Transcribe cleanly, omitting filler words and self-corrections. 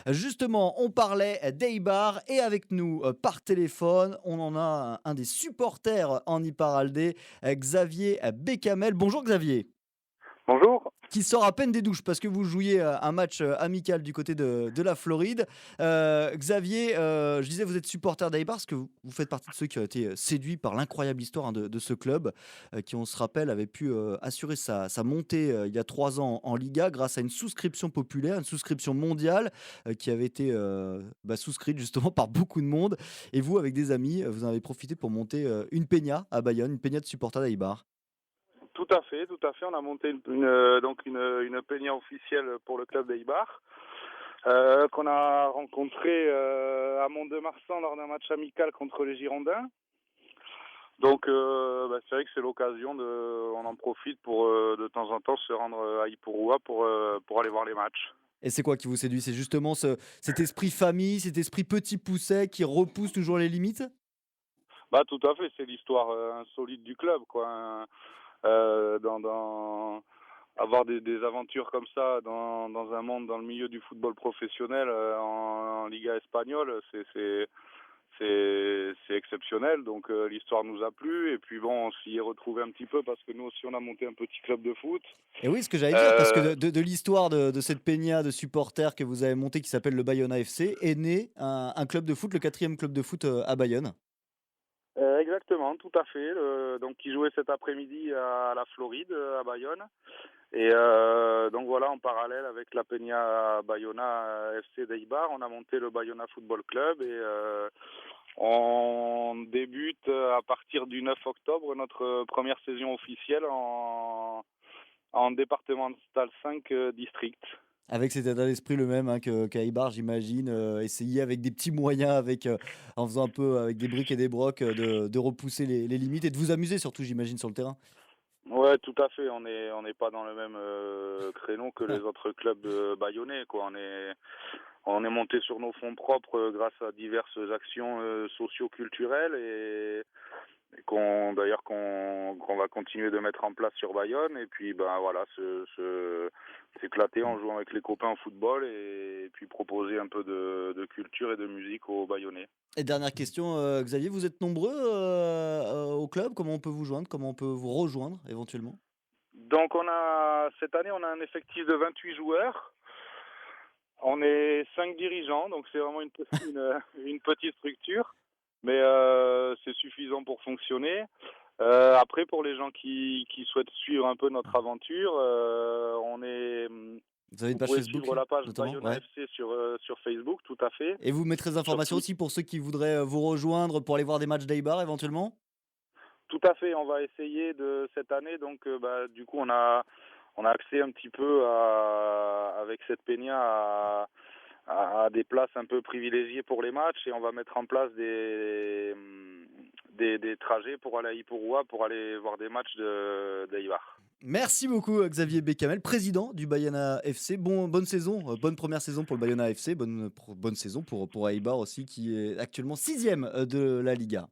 Justement, on parlait d'Eibar et avec nous par téléphone, on en a un des supporters en Iparaldé, Xavier Bécamel. Bonjour Xavier, Bonjour. qui sort à peine des douches parce que vous jouiez un match amical du côté de la Floride. Xavier, je disais, vous êtes supporter d'Eibar parce que vous faites partie de ceux qui ont été séduits par l'incroyable histoire de ce club, qui, on se rappelle, avait pu assurer sa montée il y a 3 ans en Liga grâce à une souscription populaire, une souscription mondiale qui avait été souscrite justement par beaucoup de monde. Et vous, avec des amis, vous en avez profité pour monter une peña à Bayonne, une peña de supporters d'Eibar. Tout à fait, tout à fait. On a monté une peña officielle pour le club d'Eibar, qu'on a rencontré à Mont-de-Marsan lors d'un match amical contre les Girondins. Donc c'est vrai que c'est l'occasion on en profite pour de temps en temps se rendre à Ipurua pour aller voir les matchs. Et c'est quoi qui vous séduit? C'est justement cet esprit famille, cet esprit petit pousset qui repousse toujours les limites? Bah tout à fait, c'est l'histoire insolite du club, quoi. Avoir des aventures comme ça dans un monde, dans le milieu du football professionnel en Liga espagnole, c'est exceptionnel. Donc l'histoire nous a plu et puis bon, on s'y est retrouvé un petit peu parce que nous aussi on a monté un petit club de foot. Et oui, ce que j'allais dire, parce que Euh, de l'histoire de cette peña de supporters que vous avez montée qui s'appelle le Bayona FC est né un club de foot, le quatrième club de foot à Bayonne. Exactement, tout à fait. Donc qui jouait cet après-midi à la Floride, à Bayonne. Et donc voilà, en parallèle avec la Peña Bayona FC d'Eibar, on a monté le Bayona Football Club et on débute à partir du 9 octobre notre première saison officielle en départemental 5 district. Avec cet état d'esprit le même hein, qu'à Eibar, j'imagine, essayer avec des petits moyens, en faisant un peu avec des briques et des brocs, de repousser les limites et de vous amuser surtout, j'imagine, sur le terrain. Ouais, tout à fait. On n'est pas dans le même créneau que les autres clubs bayonnais, quoi. On est monté sur nos fonds propres grâce à diverses actions socio-culturelles et qu'on va continuer de mettre en place sur Bayonne. Et puis ben voilà, s'éclater en jouant avec les copains au football et puis proposer un peu de culture et de musique aux Bayonnais. Et dernière question, Xavier, vous êtes nombreux au club? Comment on peut vous joindre? Comment on peut vous rejoindre éventuellement? Donc cette année on a un effectif de 28 joueurs. On est 5 dirigeants, donc c'est vraiment une petite structure, mais c'est suffisant pour fonctionner. Après, pour les gens qui souhaitent suivre un peu notre aventure, Vous avez une vous page pouvez Facebook suivre la page notamment? Bayona Ouais. FC sur Facebook, tout à fait. Et vous mettrez des Sur informations tout, aussi pour ceux qui voudraient vous rejoindre pour aller voir des matchs d'Eibar éventuellement? tout à fait, on va essayer de cette année, donc du coup on a accès un petit peu avec cette peña à des places un peu privilégiées pour les matchs et on va mettre en place des trajets pour aller à Ipurua pour aller voir des matchs d'Eibar. Merci beaucoup Xavier Bécamel, président du Bayona FC. Bonne saison, bonne première saison pour le Bayona FC, bonne saison pour Eibar aussi qui est actuellement sixième de la Liga.